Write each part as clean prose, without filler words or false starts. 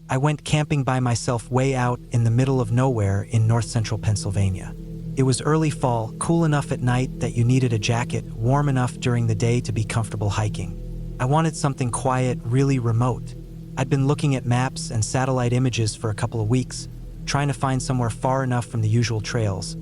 I went camping by myself way out in the middle of nowhere in north-central Pennsylvania. It was early fall, cool enough at night that you needed a jacket, warm enough during the day to be comfortable hiking. I wanted something quiet, really remote. I'd been looking at maps and satellite images for a couple of weeks, trying to find somewhere far enough from the usual trails,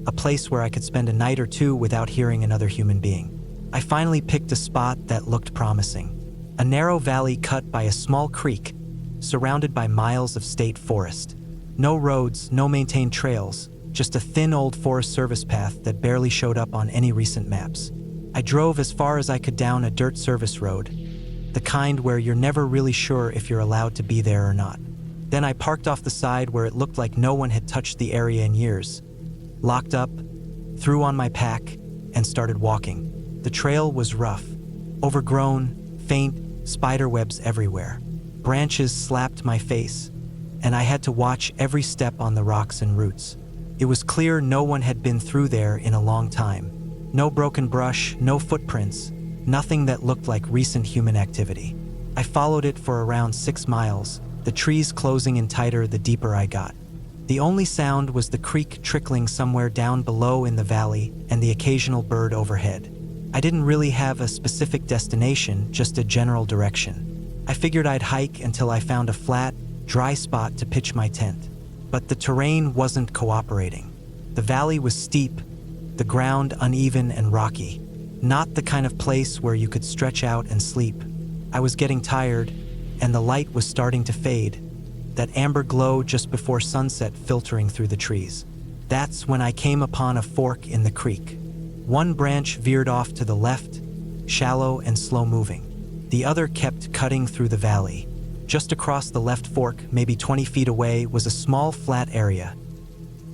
a place where I could spend a night or two without hearing another human being. I finally picked a spot that looked promising. A narrow valley cut by a small creek, surrounded by miles of state forest. No roads, no maintained trails, just a thin old Forest Service path that barely showed up on any recent maps. I drove as far as I could down a dirt service road, the kind where you're never really sure if you're allowed to be there or not. Then I parked off the side where it looked like no one had touched the area in years, locked up, threw on my pack, and started walking. The trail was rough, overgrown, faint, spider webs everywhere. Branches slapped my face, and I had to watch every step on the rocks and roots. It was clear no one had been through there in a long time. No broken brush, no footprints, nothing that looked like recent human activity. I followed it for around 6 miles, the trees closing in tighter the deeper I got. The only sound was the creek trickling somewhere down below in the valley and the occasional bird overhead. I didn't really have a specific destination, just a general direction. I figured I'd hike until I found a flat, dry spot to pitch my tent. But the terrain wasn't cooperating. The valley was steep, the ground uneven and rocky. Not the kind of place where you could stretch out and sleep. I was getting tired, and the light was starting to fade, that amber glow just before sunset filtering through the trees. That's when I came upon a fork in the creek. One branch veered off to the left, shallow and slow-moving. The other kept cutting through the valley. Just across the left fork, maybe 20 feet away, was a small flat area,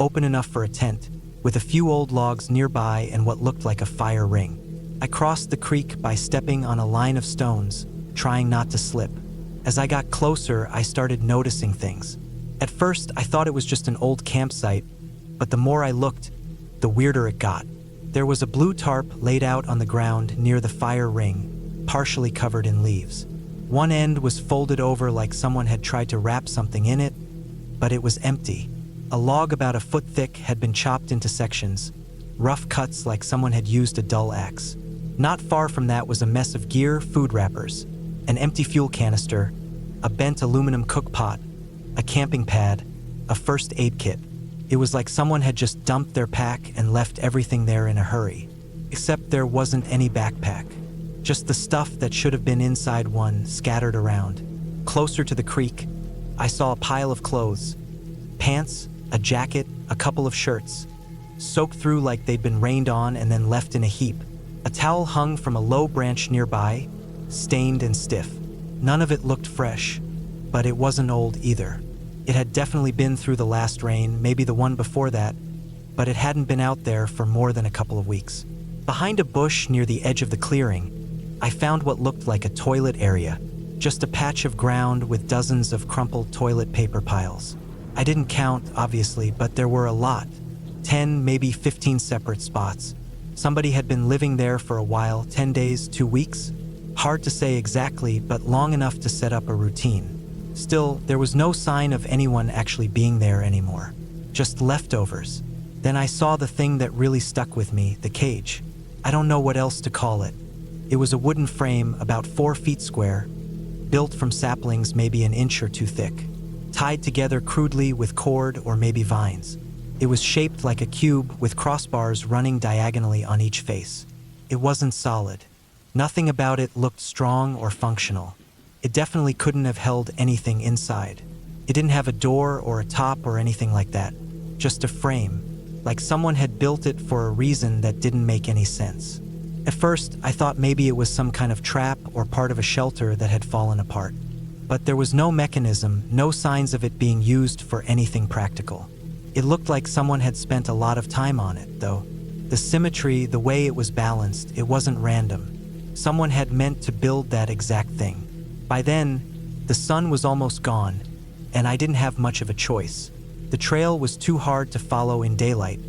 open enough for a tent, with a few old logs nearby and what looked like a fire ring. I crossed the creek by stepping on a line of stones, trying not to slip. As I got closer, I started noticing things. At first, I thought it was just an old campsite, but the more I looked, the weirder it got. There was a blue tarp laid out on the ground near the fire ring, partially covered in leaves. One end was folded over like someone had tried to wrap something in it, but it was empty. A log about a foot thick had been chopped into sections, rough cuts like someone had used a dull axe. Not far from that was a mess of gear, food wrappers, an empty fuel canister, a bent aluminum cook pot, a camping pad, a first aid kit. It was like someone had just dumped their pack and left everything there in a hurry. Except there wasn't any backpack. Just the stuff that should have been inside one scattered around. Closer to the creek, I saw a pile of clothes. Pants, a jacket, a couple of shirts, soaked through like they'd been rained on and then left in a heap. A towel hung from a low branch nearby, stained and stiff. None of it looked fresh, but it wasn't old either. It had definitely been through the last rain, maybe the one before that, but it hadn't been out there for more than a couple of weeks. Behind a bush near the edge of the clearing, I found what looked like a toilet area, just a patch of ground with dozens of crumpled toilet paper piles. I didn't count, obviously, but there were a lot. 10, maybe 15 separate spots. Somebody had been living there for a while, 10 days, 2 weeks? Hard to say exactly, but long enough to set up a routine. Still, there was no sign of anyone actually being there anymore. Just leftovers. Then I saw the thing that really stuck with me, the cage. I don't know what else to call it. It was a wooden frame about 4 feet square, built from saplings maybe an inch or two thick, tied together crudely with cord or maybe vines. It was shaped like a cube with crossbars running diagonally on each face. It wasn't solid. Nothing about it looked strong or functional. It definitely couldn't have held anything inside. It didn't have a door or a top or anything like that. Just a frame, like someone had built it for a reason that didn't make any sense. At first, I thought maybe it was some kind of trap or part of a shelter that had fallen apart. But there was no mechanism, no signs of it being used for anything practical. It looked like someone had spent a lot of time on it, though. The symmetry, the way it was balanced, it wasn't random. Someone had meant to build that exact thing. By then, the sun was almost gone, and I didn't have much of a choice. The trail was too hard to follow in daylight,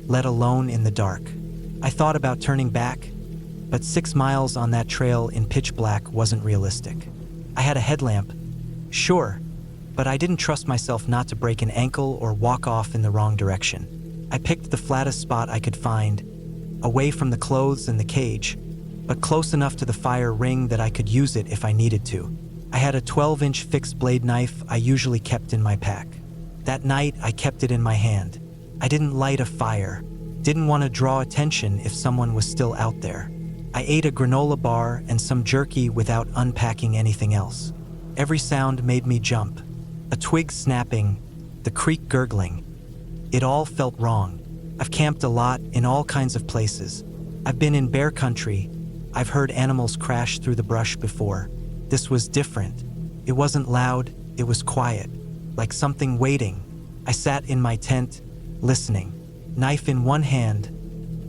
let alone in the dark. I thought about turning back, but 6 miles on that trail in pitch black wasn't realistic. I had a headlamp, sure, but I didn't trust myself not to break an ankle or walk off in the wrong direction. I picked the flattest spot I could find, away from the clothes and the cage, but close enough to the fire ring that I could use it if I needed to. I had a 12-inch fixed blade knife I usually kept in my pack. That night, I kept it in my hand. I didn't light a fire, didn't want to draw attention if someone was still out there. I ate a granola bar and some jerky without unpacking anything else. Every sound made me jump. A twig snapping, the creek gurgling. It all felt wrong. I've camped a lot in all kinds of places. I've been in bear country. I've heard animals crash through the brush before. This was different. It wasn't loud, it was quiet, like something waiting. I sat in my tent, listening. Knife in one hand,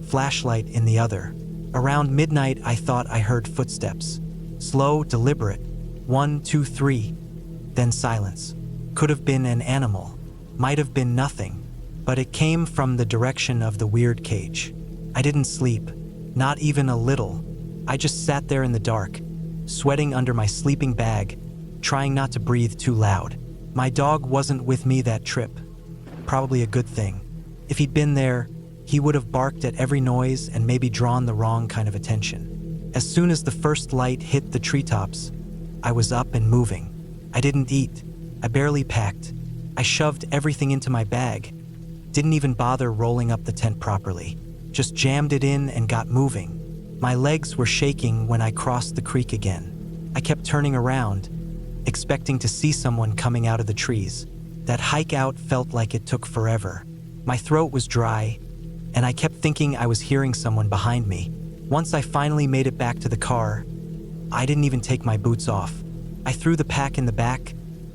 flashlight in the other. Around midnight, I thought I heard footsteps. Slow, deliberate. 1, 2, 3. Then silence. Could have been an animal. Might have been nothing. But it came from the direction of the weird cage. I didn't sleep. Not even a little. I just sat there in the dark, sweating under my sleeping bag, trying not to breathe too loud. My dog wasn't with me that trip. Probably a good thing. If he'd been there, he would have barked at every noise and maybe drawn the wrong kind of attention. As soon as the first light hit the treetops, I was up and moving. I didn't eat. I barely packed. I shoved everything into my bag. Didn't even bother rolling up the tent properly. Just jammed it in and got moving. My legs were shaking when I crossed the creek again. I kept turning around, expecting to see someone coming out of the trees. That hike out felt like it took forever. My throat was dry, and I kept thinking I was hearing someone behind me. Once I finally made it back to the car, I didn't even take my boots off. I threw the pack in the back,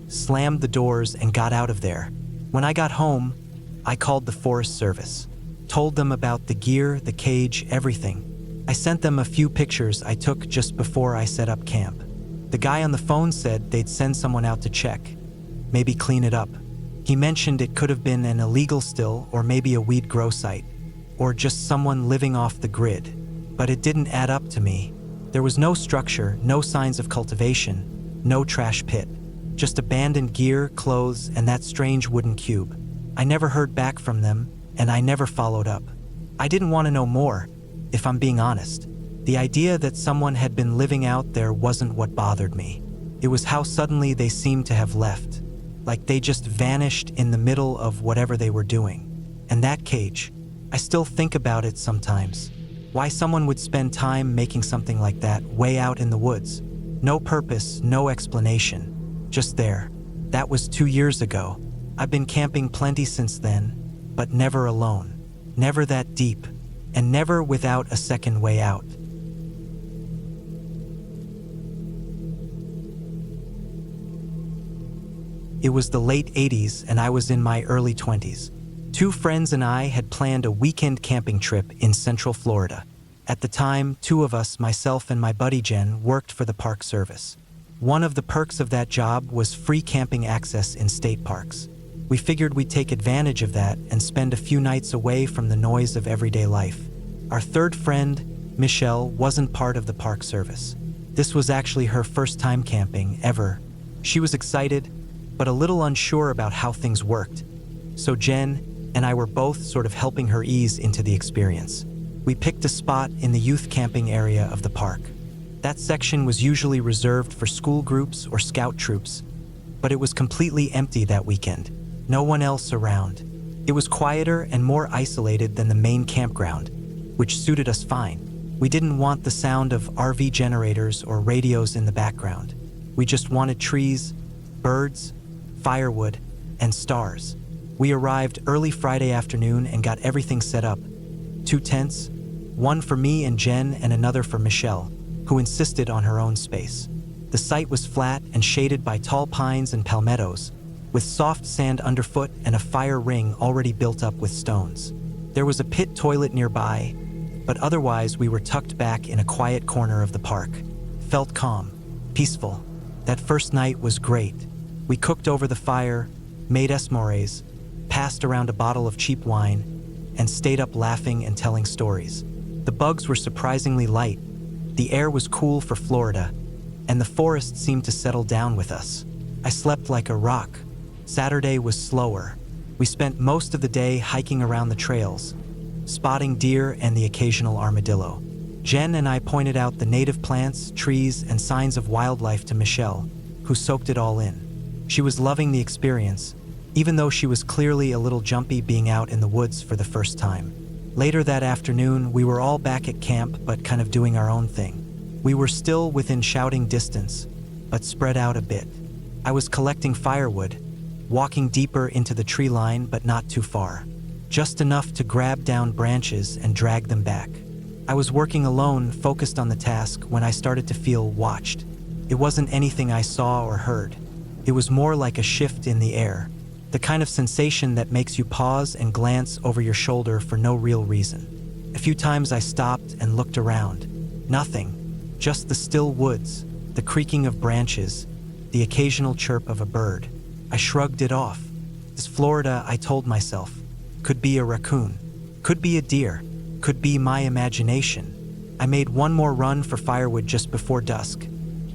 slammed the doors, and got out of there. When I got home, I called the Forest Service, told them about the gear, the cage, everything. I sent them a few pictures I took just before I set up camp. The guy on the phone said they'd send someone out to check, maybe clean it up. He mentioned it could have been an illegal still or maybe a weed grow site, or just someone living off the grid. But it didn't add up to me. There was no structure, no signs of cultivation, no trash pit. Just abandoned gear, clothes, and that strange wooden cube. I never heard back from them, and I never followed up. I didn't want to know more, if I'm being honest. The idea that someone had been living out there wasn't what bothered me. It was how suddenly they seemed to have left, like they just vanished in the middle of whatever they were doing. And that cage, I still think about it sometimes. Why someone would spend time making something like that way out in the woods. No purpose, no explanation. Just there. That was 2 years ago. I've been camping plenty since then, but never alone. Never that deep, and never without a second way out. It was the late 80s and I was in my early 20s. 2 friends and I had planned a weekend camping trip in Central Florida. At the time, 2 of us, myself and my buddy Jen, worked for the Park Service. One of the perks of that job was free camping access in state parks. We figured we'd take advantage of that and spend a few nights away from the noise of everyday life. Our third friend, Michelle, wasn't part of the Park Service. This was actually her first time camping ever. She was excited, but a little unsure about how things worked. So Jen and I were both sort of helping her ease into the experience. We picked a spot in the youth camping area of the park. That section was usually reserved for school groups or scout troops, but it was completely empty that weekend. No one else around. It was quieter and more isolated than the main campground, which suited us fine. We didn't want the sound of RV generators or radios in the background. We just wanted trees, birds, firewood, and stars. We arrived early Friday afternoon and got everything set up. 2 tents, one for me and Jen and another for Michelle, who insisted on her own space. The site was flat and shaded by tall pines and palmettos, with soft sand underfoot and a fire ring already built up with stones. There was a pit toilet nearby, but otherwise we were tucked back in a quiet corner of the park. Felt calm, peaceful. That first night was great. We cooked over the fire, made s'mores, passed around a bottle of cheap wine, and stayed up laughing and telling stories. The bugs were surprisingly light. The air was cool for Florida, and the forest seemed to settle down with us. I slept like a rock. Saturday was slower. We spent most of the day hiking around the trails, spotting deer and the occasional armadillo. Jen and I pointed out the native plants, trees, and signs of wildlife to Michelle, who soaked it all in. She was loving the experience, even though she was clearly a little jumpy being out in the woods for the first time. Later that afternoon, we were all back at camp, but kind of doing our own thing. We were still within shouting distance, but spread out a bit. I was collecting firewood, walking deeper into the tree line, but not too far. Just enough to grab down branches and drag them back. I was working alone, focused on the task, when I started to feel watched. It wasn't anything I saw or heard. It was more like a shift in the air, the kind of sensation that makes you pause and glance over your shoulder for no real reason. A few times I stopped and looked around. Nothing, just the still woods, the creaking of branches, the occasional chirp of a bird. I shrugged it off. This Florida, I told myself, could be a raccoon, could be a deer, could be my imagination. I made one more run for firewood just before dusk,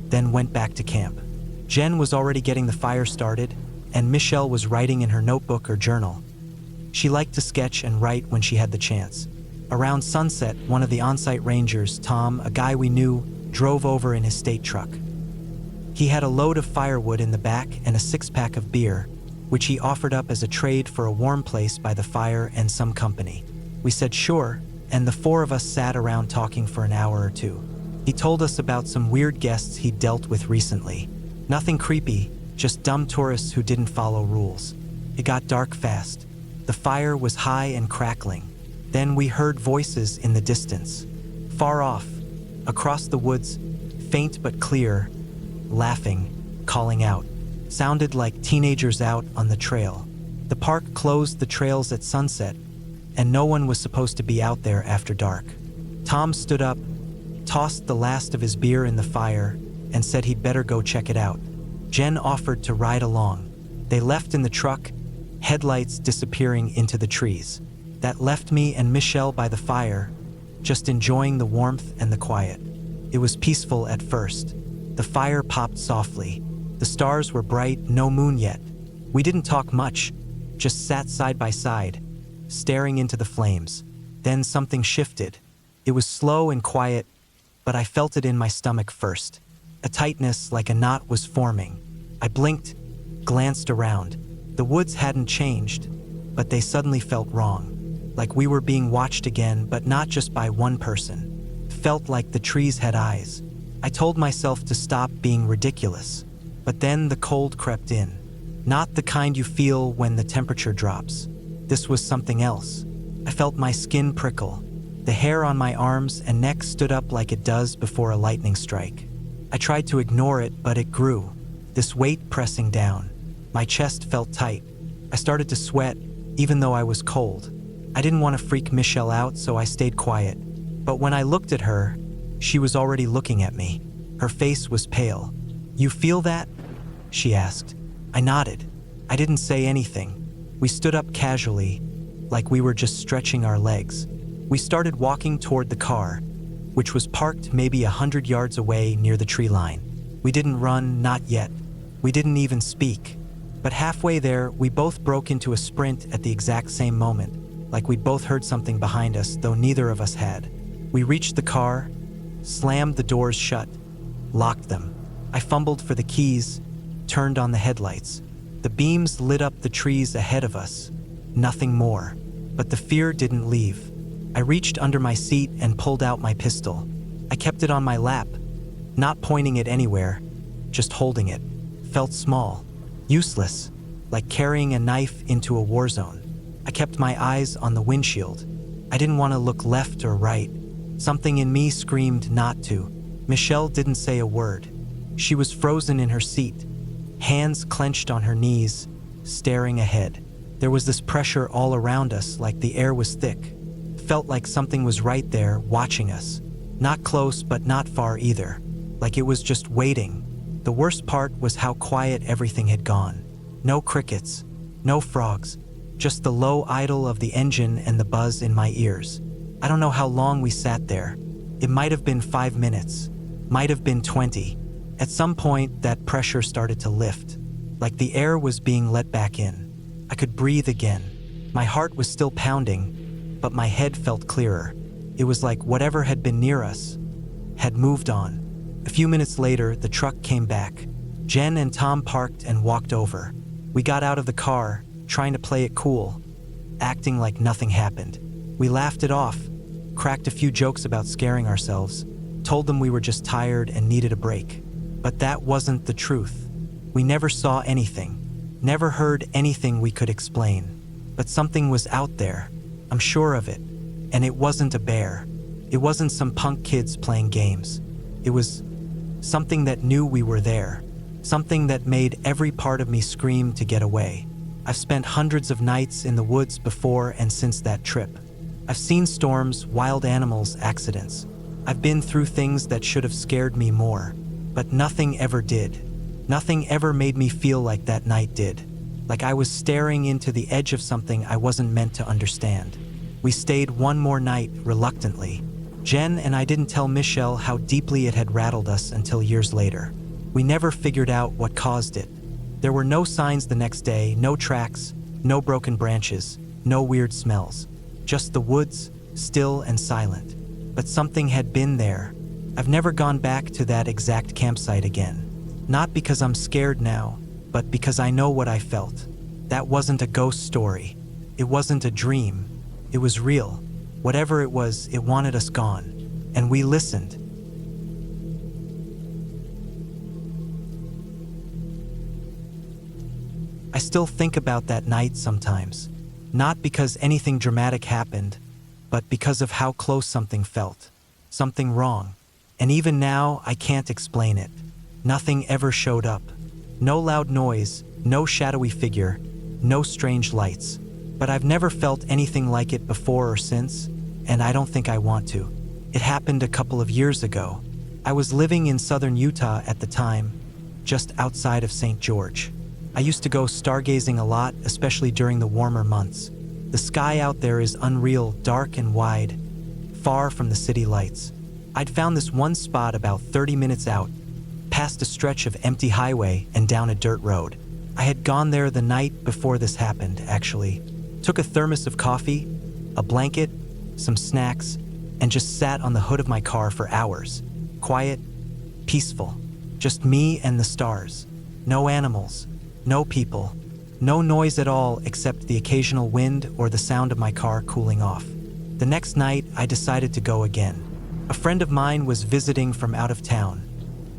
then went back to camp. Jen was already getting the fire started, and Michelle was writing in her notebook or journal. She liked to sketch and write when she had the chance. Around sunset, one of the on-site rangers, Tom, a guy we knew, drove over in his state truck. He had a load of firewood in the back and a six-pack of beer, which he offered up as a trade for a warm place by the fire and some company. We said sure, and the four of us sat around talking for an hour or two. He told us about some weird guests he'd dealt with recently. Nothing creepy, just dumb tourists who didn't follow rules. It got dark fast. The fire was high and crackling. Then we heard voices in the distance. Far off, across the woods, faint but clear, laughing, calling out. Sounded like teenagers out on the trail. The park closed the trails at sunset, and no one was supposed to be out there after dark. Tom stood up, tossed the last of his beer in the fire, and said he'd better go check it out. Jen offered to ride along. They left in the truck, headlights disappearing into the trees. That left me and Michelle by the fire, just enjoying the warmth and the quiet. It was peaceful at first. The fire popped softly. The stars were bright, no moon yet. We didn't talk much, just sat side by side, staring into the flames. Then something shifted. It was slow and quiet, but I felt it in my stomach first. A tightness like a knot was forming. I blinked, glanced around. The woods hadn't changed, but they suddenly felt wrong. Like we were being watched again, but not just by one person. Felt like the trees had eyes. I told myself to stop being ridiculous. But then the cold crept in. Not the kind you feel when the temperature drops. This was something else. I felt my skin prickle. The hair on my arms and neck stood up like it does before a lightning strike. I tried to ignore it, but it grew. This weight pressing down. My chest felt tight. I started to sweat, even though I was cold. I didn't want to freak Michelle out, so I stayed quiet. But when I looked at her, she was already looking at me. Her face was pale. "You feel that?" she asked. I nodded. I didn't say anything. We stood up casually, like we were just stretching our legs. We started walking toward the car, which was parked maybe 100 yards away near the tree line. We didn't run, not yet. We didn't even speak. But halfway there, we both broke into a sprint at the exact same moment, like we'd both heard something behind us, though neither of us had. We reached the car, slammed the doors shut, locked them. I fumbled for the keys, turned on the headlights. The beams lit up the trees ahead of us. Nothing more. But the fear didn't leave. I reached under my seat and pulled out my pistol. I kept it on my lap, not pointing it anywhere, just holding it. Felt small, useless, like carrying a knife into a war zone. I kept my eyes on the windshield. I didn't want to look left or right. Something in me screamed not to. Michelle didn't say a word. She was frozen in her seat, hands clenched on her knees, staring ahead. There was this pressure all around us, like the air was thick. Felt like something was right there, watching us. Not close, but not far either. Like it was just waiting. The worst part was how quiet everything had gone. No crickets, no frogs, just the low idle of the engine and the buzz in my ears. I don't know how long we sat there. It might have been 5 minutes, might have been 20. At some point, that pressure started to lift. like the air was being let back in. I could breathe again. My heart was still pounding, but my head felt clearer. It was like whatever had been near us had moved on. A few minutes later, the truck came back. Jen and Tom parked and walked over. We got out of the car, trying to play it cool, acting like nothing happened. We laughed it off, cracked a few jokes about scaring ourselves, told them we were just tired and needed a break. But that wasn't the truth. We never saw anything, never heard anything we could explain. But something was out there, I'm sure of it. And it wasn't a bear. It wasn't some punk kids playing games. It was something that knew we were there. Something that made every part of me scream to get away. I've spent hundreds of nights in the woods before and since that trip. I've seen storms, wild animals, accidents. I've been through things that should have scared me more, but nothing ever did. Nothing ever made me feel like that night did. Like I was staring into the edge of something I wasn't meant to understand. We stayed one more night, reluctantly. Jen and I didn't tell Michelle how deeply it had rattled us until years later. We never figured out what caused it. There were no signs the next day, no tracks, no broken branches, no weird smells. Just the woods, still and silent. But something had been there. I've never gone back to that exact campsite again. Not because I'm scared now, but because I know what I felt. That wasn't a ghost story. It wasn't a dream. It was real. Whatever it was, it wanted us gone. And we listened. I still think about that night sometimes. Not because anything dramatic happened, but because of how close something felt. Something wrong. And even now, I can't explain it. Nothing ever showed up. No loud noise, no shadowy figure, no strange lights. But I've never felt anything like it before or since, and I don't think I want to. It happened a couple of years ago. I was living in southern Utah at the time, just outside of St. George. I used to go stargazing a lot, especially during the warmer months. The sky out there is unreal, dark and wide, far from the city lights. I'd found this one spot about 30 minutes out, past a stretch of empty highway and down a dirt road. I had gone there the night before this happened, actually. Took a thermos of coffee, a blanket, some snacks, and just sat on the hood of my car for hours. Quiet, peaceful, just me and the stars. No animals, no people, no noise at all except the occasional wind or the sound of my car cooling off. The next night, I decided to go again. A friend of mine was visiting from out of town,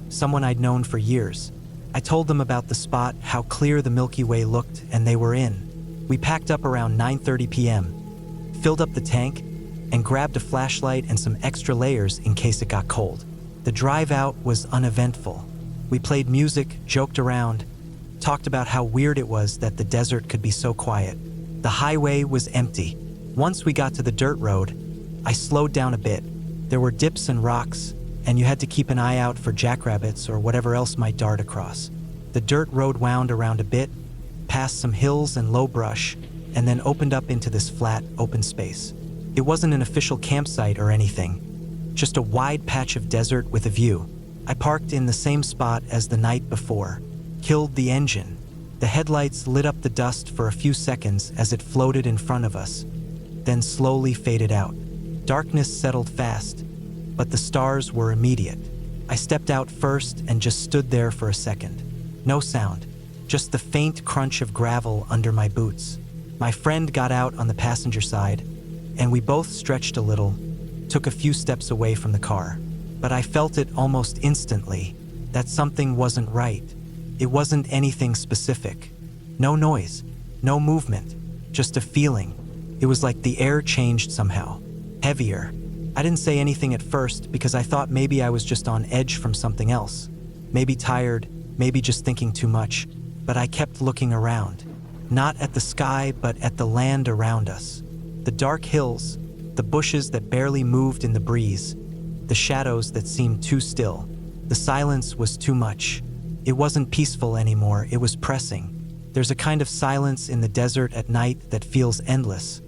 someone I'd known for years. I told them about the spot, how clear the Milky Way looked, and they were in. We packed up around 9:30 p.m., filled up the tank, and grabbed a flashlight and some extra layers in case it got cold. The drive out was uneventful. We played music, joked around, talked about how weird it was that the desert could be so quiet. The highway was empty. Once we got to the dirt road, I slowed down a bit. There were dips and rocks, and you had to keep an eye out for jackrabbits or whatever else might dart across. The dirt road wound around a bit, past some hills and low brush, and then opened up into this flat, open space. It wasn't an official campsite or anything, just a wide patch of desert with a view. I parked in the same spot as the night before, killed the engine. The headlights lit up the dust for a few seconds as it floated in front of us, then slowly faded out. Darkness settled fast, but the stars were immediate. I stepped out first and just stood there for a second. No sound, just the faint crunch of gravel under my boots. My friend got out on the passenger side, and we both stretched a little, took a few steps away from the car. But I felt it almost instantly, that something wasn't right. It wasn't anything specific. No noise, no movement, just a feeling. It was like the air changed somehow, heavier. I didn't say anything at first because I thought maybe I was just on edge from something else. Maybe tired, maybe just thinking too much. But I kept looking around. Not at the sky, but at the land around us. The dark hills, the bushes that barely moved in the breeze, the shadows that seemed too still. The silence was too much. It wasn't peaceful anymore, it was pressing. There's a kind of silence in the desert at night that feels endless.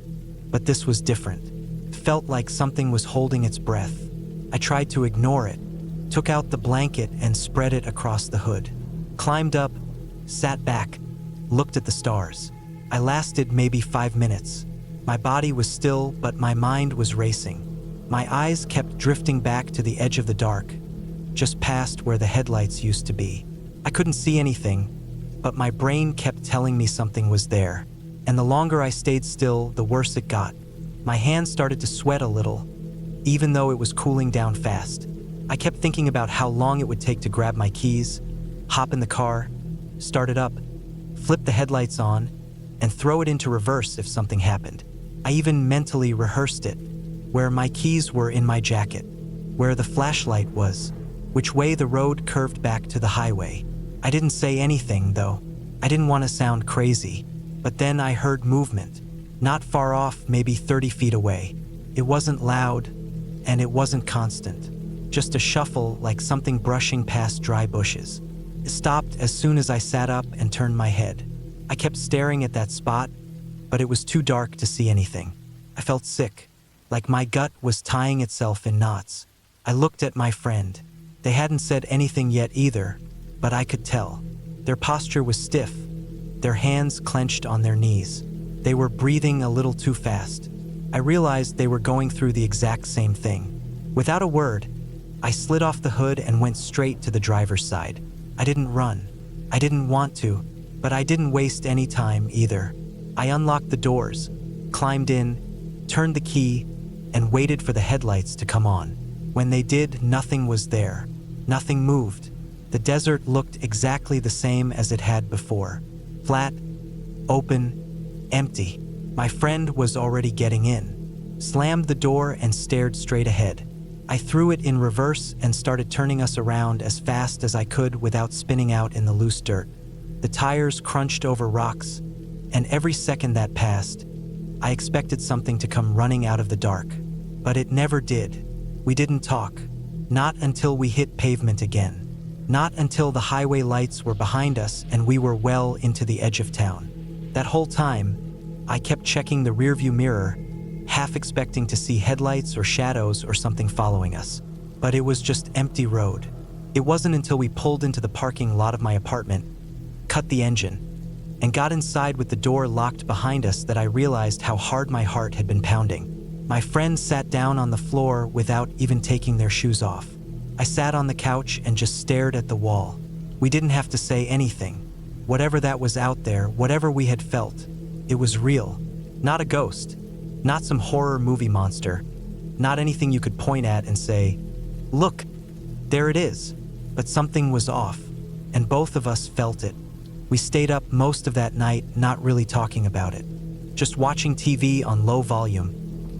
But this was different. It felt like something was holding its breath. I tried to ignore it, took out the blanket and spread it across the hood. Climbed up, sat back, looked at the stars. I lasted maybe 5 minutes. My body was still, but my mind was racing. My eyes kept drifting back to the edge of the dark, just past where the headlights used to be. I couldn't see anything, but my brain kept telling me something was there. And the longer I stayed still, the worse it got. My hands started to sweat a little, even though it was cooling down fast. I kept thinking about how long it would take to grab my keys, hop in the car, start it up, flip the headlights on, and throw it into reverse if something happened. I even mentally rehearsed it, where my keys were in my jacket, where the flashlight was, which way the road curved back to the highway. I didn't say anything, though. I didn't want to sound crazy, but then I heard movement, not far off, maybe 30 feet away. It wasn't loud, and it wasn't constant, just a shuffle like something brushing past dry bushes. It stopped as soon as I sat up and turned my head. I kept staring at that spot, but it was too dark to see anything. I felt sick, like my gut was tying itself in knots. I looked at my friend. They hadn't said anything yet either, but I could tell. Their posture was stiff, their hands clenched on their knees. They were breathing a little too fast. I realized they were going through the exact same thing. Without a word, I slid off the hood and went straight to the driver's side. I didn't run. I didn't want to, but I didn't waste any time either. I unlocked the doors, climbed in, turned the key, and waited for the headlights to come on. When they did, nothing was there. Nothing moved. The desert looked exactly the same as it had before. Flat, open, empty. My friend was already getting in, slammed the door and stared straight ahead. I threw it in reverse and started turning us around as fast as I could without spinning out in the loose dirt. The tires crunched over rocks, and every second that passed, I expected something to come running out of the dark. But it never did. We didn't talk. Not until we hit pavement again. Not until the highway lights were behind us and we were well into the edge of town. That whole time, I kept checking the rearview mirror, half expecting to see headlights or shadows or something following us. But it was just empty road. It wasn't until we pulled into the parking lot of my apartment, cut the engine, and got inside with the door locked behind us that I realized how hard my heart had been pounding. My friends sat down on the floor without even taking their shoes off. I sat on the couch and just stared at the wall. We didn't have to say anything. Whatever that was out there, whatever we had felt, it was real. Not a ghost, not some horror movie monster, not anything you could point at and say, "Look, there it is." But something was off, and both of us felt it. We stayed up most of that night not really talking about it, just watching TV on low volume,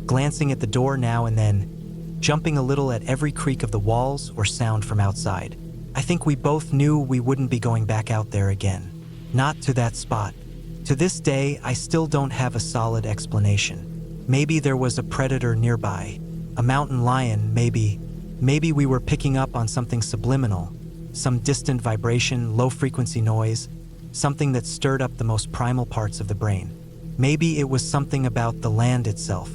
glancing at the door now and then, jumping a little at every creak of the walls or sound from outside. I think we both knew we wouldn't be going back out there again. Not to that spot. To this day, I still don't have a solid explanation. Maybe there was a predator nearby, a mountain lion, maybe. Maybe we were picking up on something subliminal, some distant vibration, low-frequency noise, something that stirred up the most primal parts of the brain. Maybe it was something about the land itself.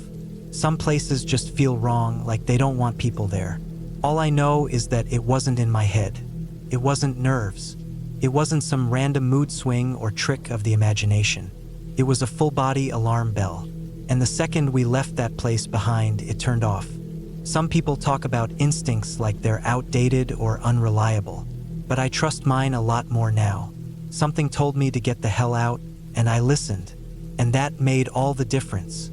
Some places just feel wrong, like they don't want people there. All I know is that it wasn't in my head. It wasn't nerves. It wasn't some random mood swing or trick of the imagination. It was a full-body alarm bell. And the second we left that place behind, it turned off. Some people talk about instincts like they're outdated or unreliable, but I trust mine a lot more now. Something told me to get the hell out, and I listened, and that made all the difference.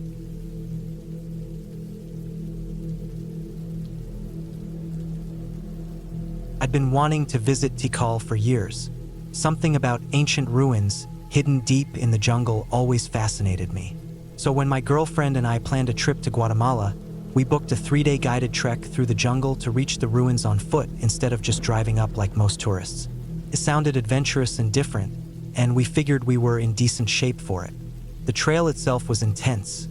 I'd been wanting to visit Tikal for years. Something about ancient ruins hidden deep in the jungle always fascinated me. So when my girlfriend and I planned a trip to Guatemala, we booked a 3-day guided trek through the jungle to reach the ruins on foot instead of just driving up like most tourists. It sounded adventurous and different, and we figured we were in decent shape for it. The trail itself was intense,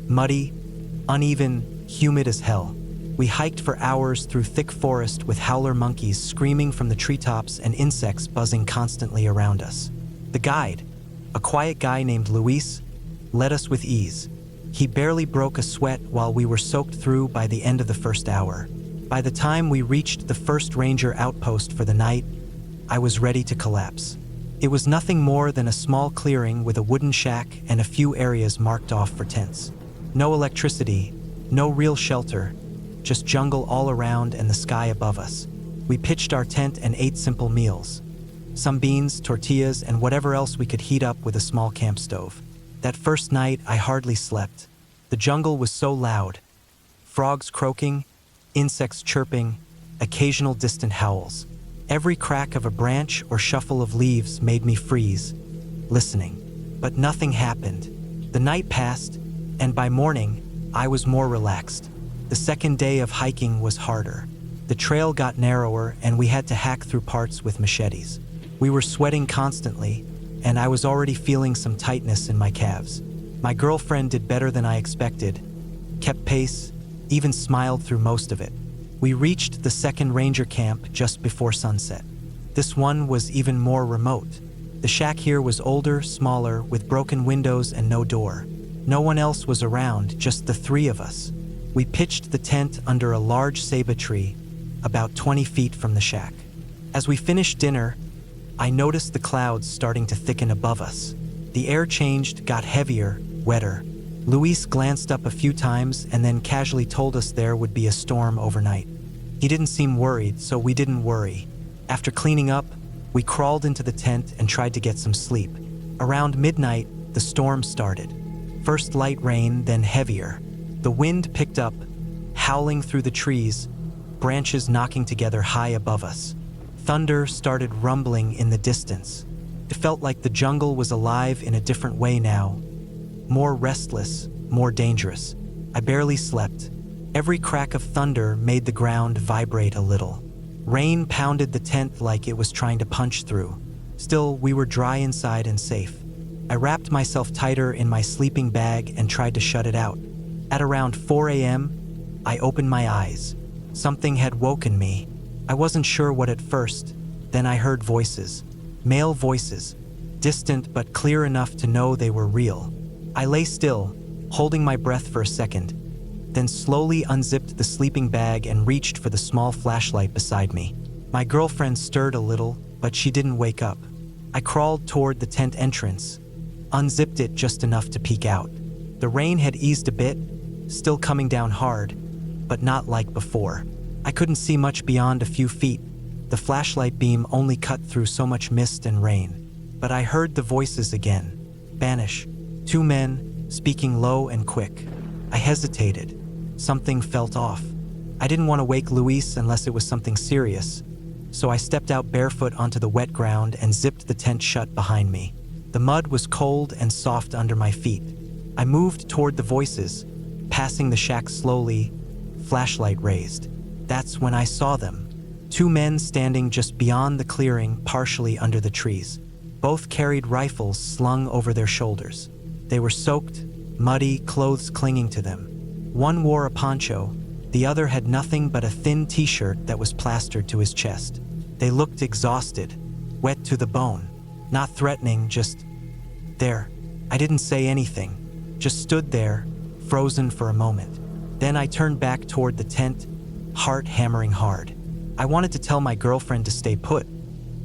muddy, uneven, humid as hell. We hiked for hours through thick forest with howler monkeys screaming from the treetops and insects buzzing constantly around us. The guide, a quiet guy named Luis, led us with ease. He barely broke a sweat while we were soaked through by the end of the first hour. By the time we reached the first ranger outpost for the night, I was ready to collapse. It was nothing more than a small clearing with a wooden shack and a few areas marked off for tents. No electricity, no real shelter, just jungle all around and the sky above us. We pitched our tent and ate simple meals. Some beans, tortillas, and whatever else we could heat up with a small camp stove. That first night, I hardly slept. The jungle was so loud. Frogs croaking, insects chirping, occasional distant howls. Every crack of a branch or shuffle of leaves made me freeze, listening. But nothing happened. The night passed, and by morning, I was more relaxed. The second day of hiking was harder. The trail got narrower, and we had to hack through parts with machetes. We were sweating constantly, and I was already feeling some tightness in my calves. My girlfriend did better than I expected, kept pace, even smiled through most of it. We reached the second ranger camp just before sunset. This one was even more remote. The shack here was older, smaller, with broken windows and no door. No one else was around, just the three of us. We pitched the tent under a large ceiba tree, about 20 feet from the shack. As we finished dinner, I noticed the clouds starting to thicken above us. The air changed, got heavier, wetter. Luis glanced up a few times and then casually told us there would be a storm overnight. He didn't seem worried, so we didn't worry. After cleaning up, we crawled into the tent and tried to get some sleep. Around midnight, the storm started. First light rain, then heavier. The wind picked up, howling through the trees, branches knocking together high above us. Thunder started rumbling in the distance. It felt like the jungle was alive in a different way now. More restless, more dangerous. I barely slept. Every crack of thunder made the ground vibrate a little. Rain pounded the tent like it was trying to punch through. Still, we were dry inside and safe. I wrapped myself tighter in my sleeping bag and tried to shut it out. At around 4 a.m., I opened my eyes. Something had woken me. I wasn't sure what at first. Then I heard voices. Male voices. Distant but clear enough to know they were real. I lay still, holding my breath for a second, then slowly unzipped the sleeping bag and reached for the small flashlight beside me. My girlfriend stirred a little, but she didn't wake up. I crawled toward the tent entrance, unzipped it just enough to peek out. The rain had eased a bit, still coming down hard, but not like before. I couldn't see much beyond a few feet. The flashlight beam only cut through so much mist and rain. But I heard the voices again. Spanish. 2 men, speaking low and quick. I hesitated. Something felt off. I didn't want to wake Luis unless it was something serious, so I stepped out barefoot onto the wet ground and zipped the tent shut behind me. The mud was cold and soft under my feet. I moved toward the voices, passing the shack slowly, flashlight raised. That's when I saw them. 2 men standing just beyond the clearing, partially under the trees. Both carried rifles slung over their shoulders. They were soaked, muddy, clothes clinging to them. One wore a poncho, the other had nothing but a thin t-shirt that was plastered to his chest. They looked exhausted, wet to the bone. Not threatening, just there. I didn't say anything, just stood there, frozen for a moment. Then I turned back toward the tent, heart hammering hard. I wanted to tell my girlfriend to stay put,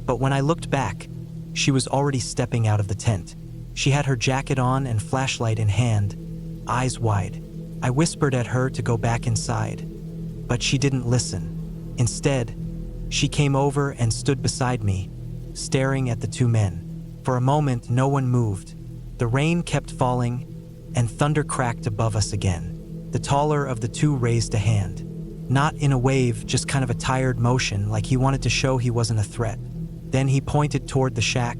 but when I looked back, she was already stepping out of the tent. She had her jacket on and flashlight in hand, eyes wide. I whispered at her to go back inside, but she didn't listen. Instead, she came over and stood beside me, staring at the 2 men. For a moment, no one moved. The rain kept falling, and thunder cracked above us again. The taller of the 2 raised a hand. Not in a wave, just kind of a tired motion, like he wanted to show he wasn't a threat. Then he pointed toward the shack,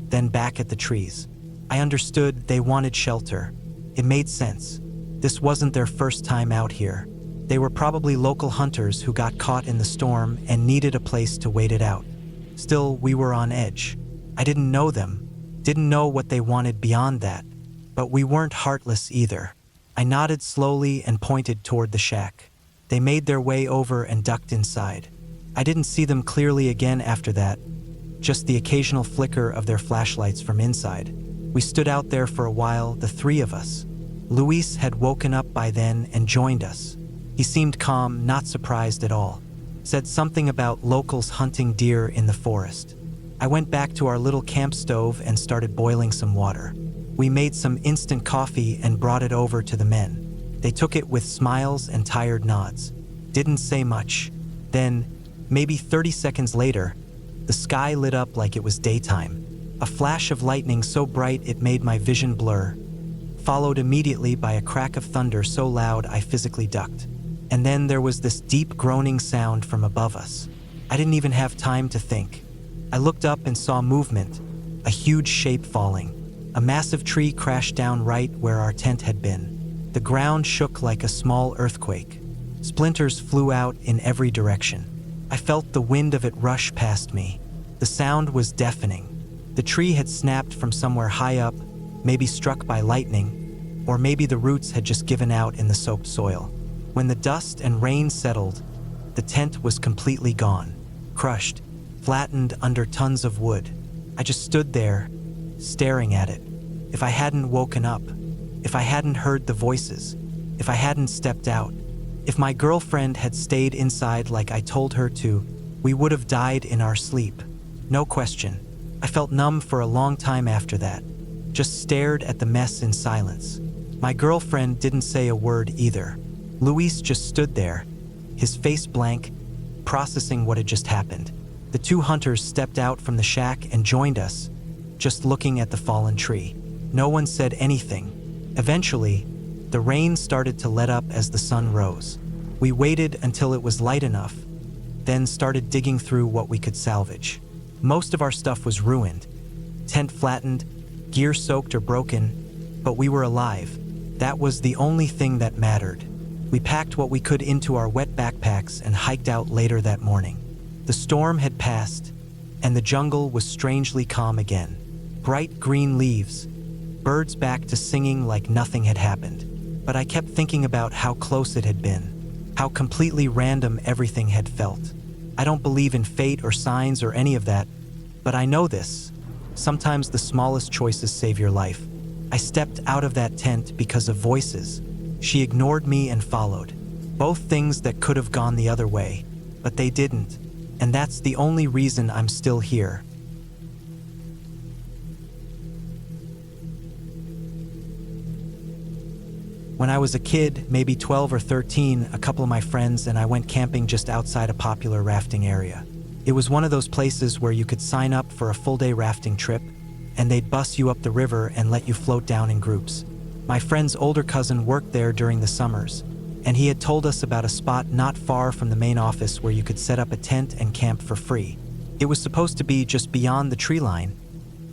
then back at the trees. I understood they wanted shelter. It made sense. This wasn't their first time out here. They were probably local hunters who got caught in the storm and needed a place to wait it out. Still, we were on edge. I didn't know them, didn't know what they wanted beyond that, but we weren't heartless either. I nodded slowly and pointed toward the shack. They made their way over and ducked inside. I didn't see them clearly again after that, just the occasional flicker of their flashlights from inside. We stood out there for a while, the 3 of us. Luis had woken up by then and joined us. He seemed calm, not surprised at all. Said something about locals hunting deer in the forest. I went back to our little camp stove and started boiling some water. We made some instant coffee and brought it over to the men. They took it with smiles and tired nods. Didn't say much. Then, maybe 30 seconds later, the sky lit up like it was daytime. A flash of lightning so bright it made my vision blur, followed immediately by a crack of thunder so loud I physically ducked. And then there was this deep groaning sound from above us. I didn't even have time to think. I looked up and saw movement, a huge shape falling. A massive tree crashed down right where our tent had been. The ground shook like a small earthquake. Splinters flew out in every direction. I felt the wind of it rush past me. The sound was deafening. The tree had snapped from somewhere high up, maybe struck by lightning, or maybe the roots had just given out in the soaked soil. When the dust and rain settled, the tent was completely gone, crushed, flattened under tons of wood. I just stood there, staring at it. If I hadn't woken up, if I hadn't heard the voices, if I hadn't stepped out, if my girlfriend had stayed inside like I told her to, we would have died in our sleep. No question. I felt numb for a long time after that, just stared at the mess in silence. My girlfriend didn't say a word either. Luis just stood there, his face blank, processing what had just happened. The two hunters stepped out from the shack and joined us, just looking at the fallen tree. No one said anything. Eventually, the rain started to let up as the sun rose. We waited until it was light enough, then started digging through what we could salvage. Most of our stuff was ruined, tent flattened, gear soaked or broken, but we were alive. That was the only thing that mattered. We packed what we could into our wet backpacks and hiked out later that morning. The storm had passed, and the jungle was strangely calm again. Bright green leaves, birds back to singing like nothing had happened. But I kept thinking about how close it had been, how completely random everything had felt. I don't believe in fate or signs or any of that, but I know this. Sometimes the smallest choices save your life. I stepped out of that tent because of voices. She ignored me and followed. Both things that could have gone the other way, but they didn't. And that's the only reason I'm still here. When I was a kid, maybe 12 or 13, a couple of my friends and I went camping just outside a popular rafting area. It was one of those places where you could sign up for a full-day rafting trip, and they'd bus you up the river and let you float down in groups. My friend's older cousin worked there during the summers, and he had told us about a spot not far from the main office where you could set up a tent and camp for free. It was supposed to be just beyond the tree line,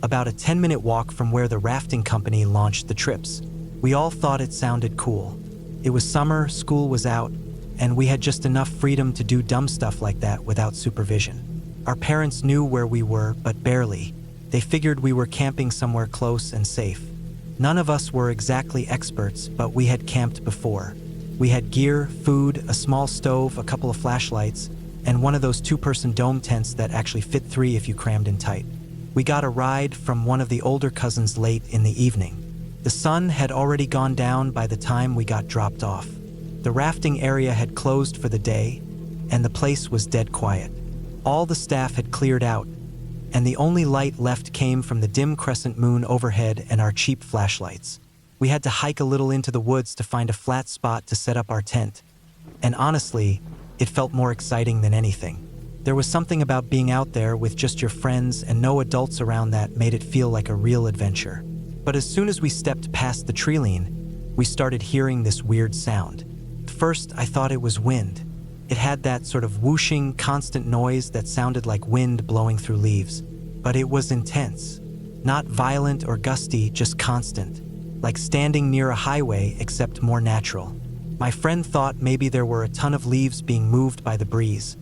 about a 10-minute walk from where the rafting company launched the trips. We all thought it sounded cool. It was summer, school was out, and we had just enough freedom to do dumb stuff like that without supervision. Our parents knew where we were, but barely. They figured we were camping somewhere close and safe. None of us were exactly experts, but we had camped before. We had gear, food, a small stove, a couple of flashlights, and one of those two-person dome tents that actually fit 3 if you crammed in tight. We got a ride from one of the older cousins late in the evening. The sun had already gone down by the time we got dropped off. The rafting area had closed for the day, and the place was dead quiet. All the staff had cleared out, and the only light left came from the dim crescent moon overhead and our cheap flashlights. We had to hike a little into the woods to find a flat spot to set up our tent. And honestly, it felt more exciting than anything. There was something about being out there with just your friends and no adults around that made it feel like a real adventure. But as soon as we stepped past the tree line, we started hearing this weird sound. At first, I thought it was wind. It had that sort of whooshing, constant noise that sounded like wind blowing through leaves. But it was intense. Not violent or gusty, just constant. Like standing near a highway, except more natural. My friend thought maybe there were a ton of leaves being moved by the breeze,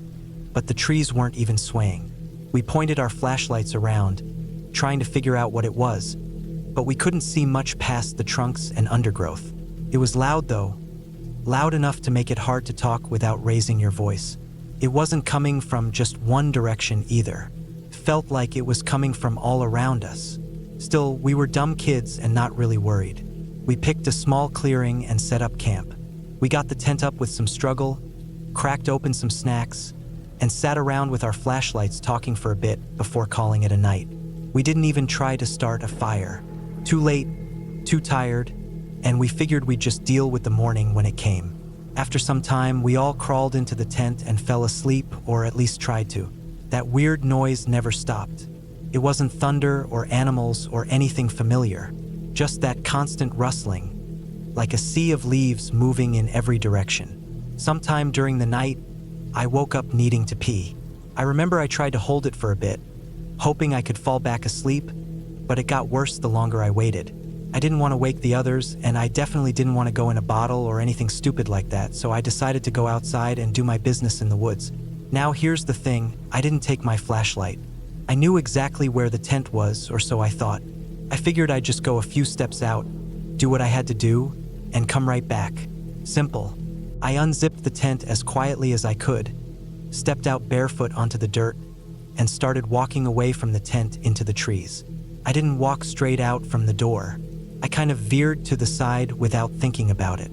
but the trees weren't even swaying. We pointed our flashlights around, trying to figure out what it was, but we couldn't see much past the trunks and undergrowth. It was loud though, loud enough to make it hard to talk without raising your voice. It wasn't coming from just one direction either. It felt like it was coming from all around us. Still, we were dumb kids and not really worried. We picked a small clearing and set up camp. We got the tent up with some struggle, cracked open some snacks, and sat around with our flashlights talking for a bit before calling it a night. We didn't even try to start a fire. Too late, too tired, and we figured we'd just deal with the morning when it came. After some time, we all crawled into the tent and fell asleep, or at least tried to. That weird noise never stopped. It wasn't thunder or animals or anything familiar, just that constant rustling, like a sea of leaves moving in every direction. Sometime during the night, I woke up needing to pee. I remember I tried to hold it for a bit, hoping I could fall back asleep, but it got worse the longer I waited. I didn't want to wake the others, and I definitely didn't want to go in a bottle or anything stupid like that, so I decided to go outside and do my business in the woods. Now here's the thing, I didn't take my flashlight. I knew exactly where the tent was, or so I thought. I figured I'd just go a few steps out, do what I had to do, and come right back. Simple. I unzipped the tent as quietly as I could, stepped out barefoot onto the dirt, and started walking away from the tent into the trees. I didn't walk straight out from the door. I kind of veered to the side without thinking about it.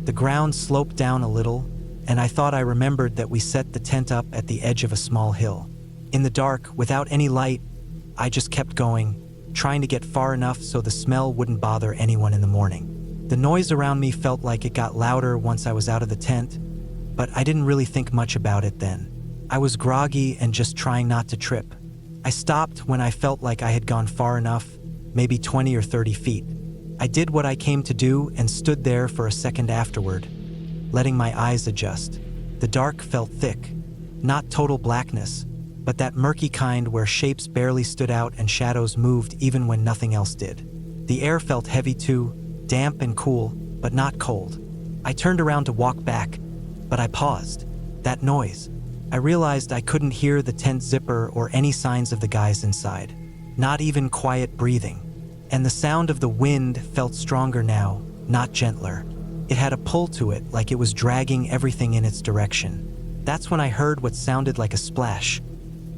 The ground sloped down a little, and I thought I remembered that we set the tent up at the edge of a small hill. In the dark, without any light, I just kept going, trying to get far enough so the smell wouldn't bother anyone in the morning. The noise around me felt like it got louder once I was out of the tent, but I didn't really think much about it then. I was groggy and just trying not to trip. I stopped when I felt like I had gone far enough, maybe 20 or 30 feet. I did what I came to do and stood there for a second afterward, letting my eyes adjust. The dark felt thick, not total blackness, but that murky kind where shapes barely stood out and shadows moved even when nothing else did. The air felt heavy too, damp and cool, but not cold. I turned around to walk back, but I paused. That noise. I realized I couldn't hear the tent zipper or any signs of the guys inside. Not even quiet breathing. And the sound of the wind felt stronger now, not gentler. It had a pull to it, like it was dragging everything in its direction. That's when I heard what sounded like a splash.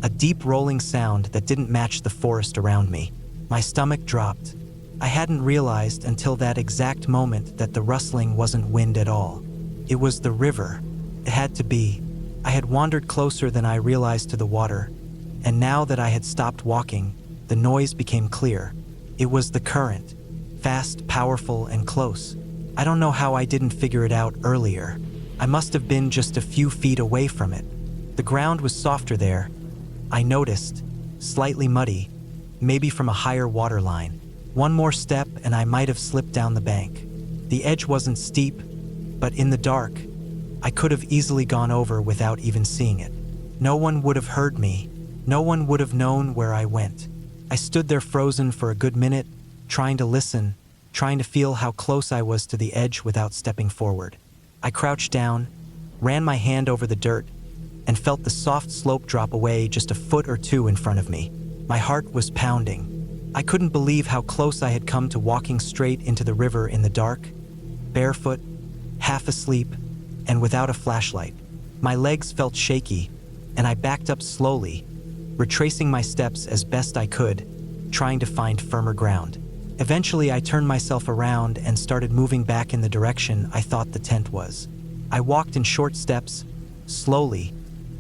A deep rolling sound that didn't match the forest around me. My stomach dropped. I hadn't realized until that exact moment that the rustling wasn't wind at all. It was the river. It had to be. I had wandered closer than I realized to the water, and now that I had stopped walking, the noise became clear. It was the current, fast, powerful, and close. I don't know how I didn't figure it out earlier. I must have been just a few feet away from it. The ground was softer there, I noticed, slightly muddy, maybe from a higher water line. One more step and I might have slipped down the bank. The edge wasn't steep, but in the dark, I could have easily gone over without even seeing it. No one would have heard me. No one would have known where I went. I stood there frozen for a good minute, trying to listen, trying to feel how close I was to the edge without stepping forward. I crouched down, ran my hand over the dirt, and felt the soft slope drop away just a foot or two in front of me. My heart was pounding. I couldn't believe how close I had come to walking straight into the river in the dark, barefoot, half asleep, and without a flashlight. My legs felt shaky, and I backed up slowly, retracing my steps as best I could, trying to find firmer ground. Eventually, I turned myself around and started moving back in the direction I thought the tent was. I walked in short steps, slowly,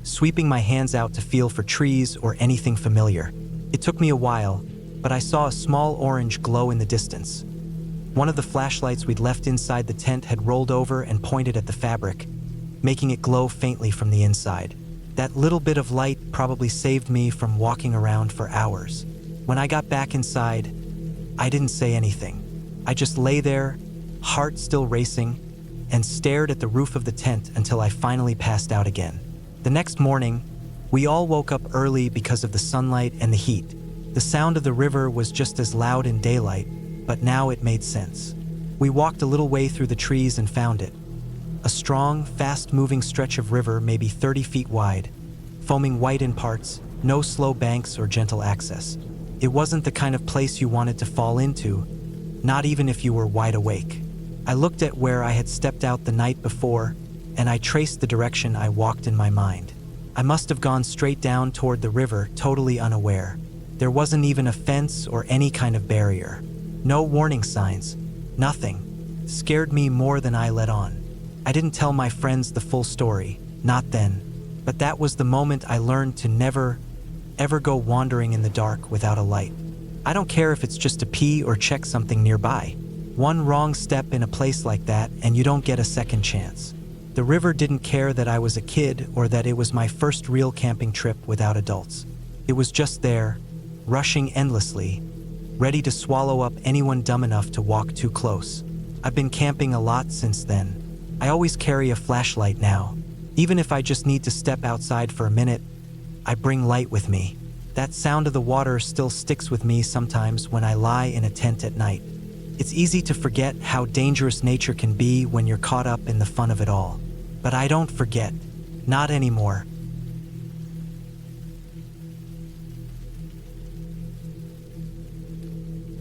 sweeping my hands out to feel for trees or anything familiar. It took me a while, but I saw a small orange glow in the distance. One of the flashlights we'd left inside the tent had rolled over and pointed at the fabric, making it glow faintly from the inside. That little bit of light probably saved me from walking around for hours. When I got back inside, I didn't say anything. I just lay there, heart still racing, and stared at the roof of the tent until I finally passed out again. The next morning, we all woke up early because of the sunlight and the heat. The sound of the river was just as loud in daylight, but now it made sense. We walked a little way through the trees and found it. A strong, fast-moving stretch of river maybe 30 feet wide, foaming white in parts, no slow banks or gentle access. It wasn't the kind of place you wanted to fall into, not even if you were wide awake. I looked at where I had stepped out the night before, and I traced the direction I walked in my mind. I must have gone straight down toward the river, totally unaware. There wasn't even a fence or any kind of barrier. No warning signs, nothing. Scared me more than I let on. I didn't tell my friends the full story, not then. But that was the moment I learned to never, ever go wandering in the dark without a light. I don't care if it's just to pee or check something nearby. One wrong step in a place like that and you don't get a second chance. The river didn't care that I was a kid or that it was my first real camping trip without adults. It was just there, rushing endlessly, ready to swallow up anyone dumb enough to walk too close. I've been camping a lot since then. I always carry a flashlight now. Even if I just need to step outside for a minute, I bring light with me. That sound of the water still sticks with me sometimes when I lie in a tent at night. It's easy to forget how dangerous nature can be when you're caught up in the fun of it all. But I don't forget. Not anymore.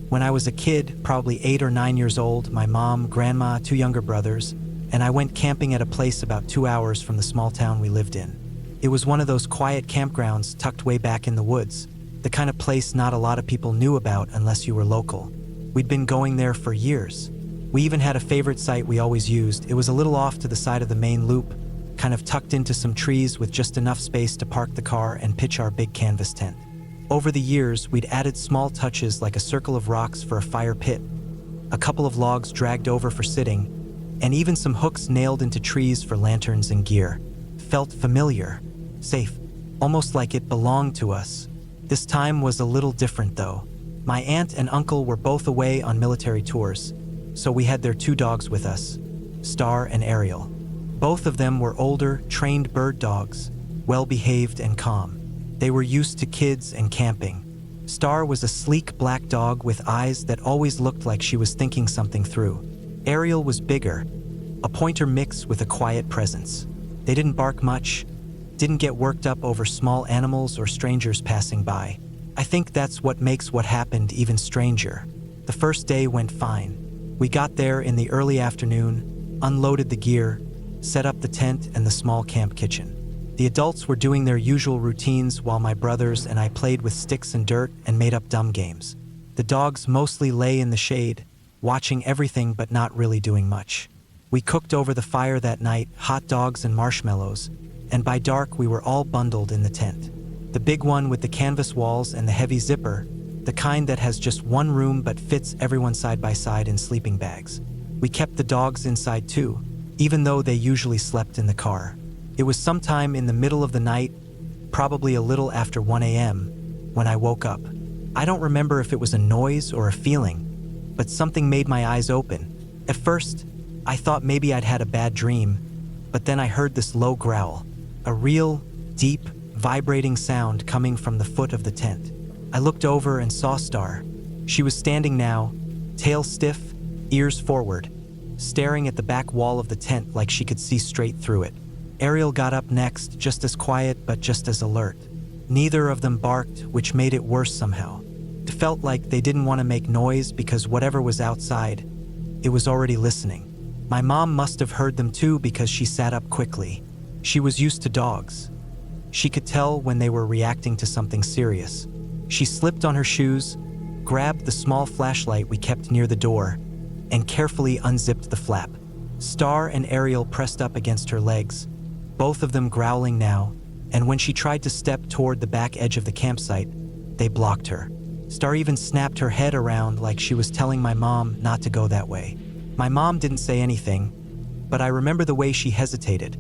When I was a kid, probably 8 or 9 years old, my mom, grandma, 2 younger brothers, and I went camping at a place about 2 hours from the small town we lived in. It was one of those quiet campgrounds tucked way back in the woods, the kind of place not a lot of people knew about unless you were local. We'd been going there for years. We even had a favorite site we always used. It was a little off to the side of the main loop, kind of tucked into some trees with just enough space to park the car and pitch our big canvas tent. Over the years, we'd added small touches like a circle of rocks for a fire pit, a couple of logs dragged over for sitting, and even some hooks nailed into trees for lanterns and gear. Felt familiar, safe, almost like it belonged to us. This time was a little different though. My aunt and uncle were both away on military tours, so we had their 2 dogs with us, Star and Ariel. Both of them were older, trained bird dogs, well-behaved and calm. They were used to kids and camping. Star was a sleek black dog with eyes that always looked like she was thinking something through. Ariel was bigger, a pointer mix with a quiet presence. They didn't bark much, didn't get worked up over small animals or strangers passing by. I think that's what makes what happened even stranger. The first day went fine. We got there in the early afternoon, unloaded the gear, set up the tent and the small camp kitchen. The adults were doing their usual routines while my brothers and I played with sticks and dirt and made up dumb games. The dogs mostly lay in the shade, watching everything but not really doing much. We cooked over the fire that night, hot dogs and marshmallows, and by dark we were all bundled in the tent. The big one with the canvas walls and the heavy zipper, the kind that has just one room but fits everyone side by side in sleeping bags. We kept the dogs inside too, even though they usually slept in the car. It was sometime in the middle of the night, probably a little after 1 a.m., when I woke up. I don't remember if it was a noise or a feeling, but something made my eyes open. At first, I thought maybe I'd had a bad dream, but then I heard this low growl, a real, deep, vibrating sound coming from the foot of the tent. I looked over and saw Star. She was standing now, tail stiff, ears forward, staring at the back wall of the tent like she could see straight through it. Ariel got up next, just as quiet but just as alert. Neither of them barked, which made it worse somehow. It felt like they didn't want to make noise because whatever was outside, it was already listening. My mom must have heard them too because she sat up quickly. She was used to dogs. She could tell when they were reacting to something serious. She slipped on her shoes, grabbed the small flashlight we kept near the door, and carefully unzipped the flap. Star and Ariel pressed up against her legs, both of them growling now, and when she tried to step toward the back edge of the campsite, they blocked her. Star even snapped her head around like she was telling my mom not to go that way. My mom didn't say anything, but I remember the way she hesitated,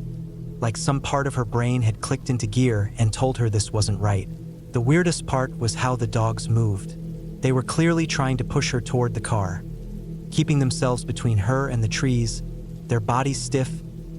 like some part of her brain had clicked into gear and told her this wasn't right. The weirdest part was how the dogs moved. They were clearly trying to push her toward the car, keeping themselves between her and the trees, their bodies stiff,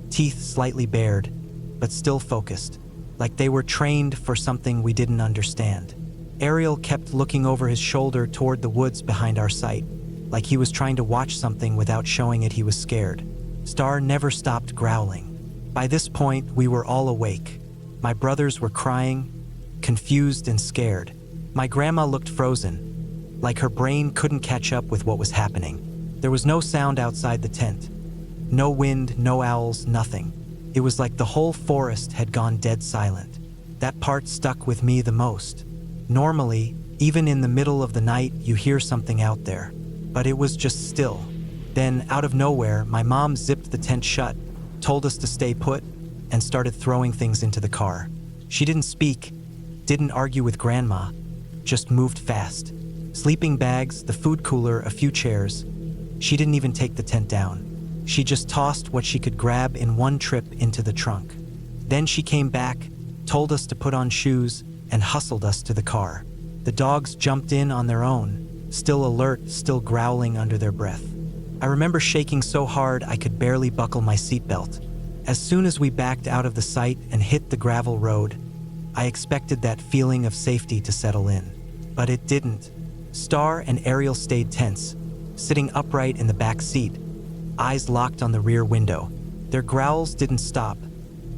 teeth slightly bared, but still focused, like they were trained for something we didn't understand. Ariel kept looking over his shoulder toward the woods behind our site, like he was trying to watch something without showing it he was scared. Star never stopped growling. By this point, we were all awake. My brothers were crying, confused and scared. My grandma looked frozen, like her brain couldn't catch up with what was happening. There was no sound outside the tent. No wind, no owls, nothing. It was like the whole forest had gone dead silent. That part stuck with me the most. Normally, even in the middle of the night, you hear something out there, but it was just still. Then, out of nowhere, my mom zipped the tent shut, told us to stay put, and started throwing things into the car. She didn't speak, didn't argue with Grandma, just moved fast. Sleeping bags, the food cooler, a few chairs. She didn't even take the tent down. She just tossed what she could grab in one trip into the trunk. Then she came back, told us to put on shoes, and hustled us to the car. The dogs jumped in on their own, still alert, still growling under their breath. I remember shaking so hard I could barely buckle my seatbelt. As soon as we backed out of the site and hit the gravel road, I expected that feeling of safety to settle in. But it didn't. Star and Ariel stayed tense, sitting upright in the back seat, eyes locked on the rear window. Their growls didn't stop,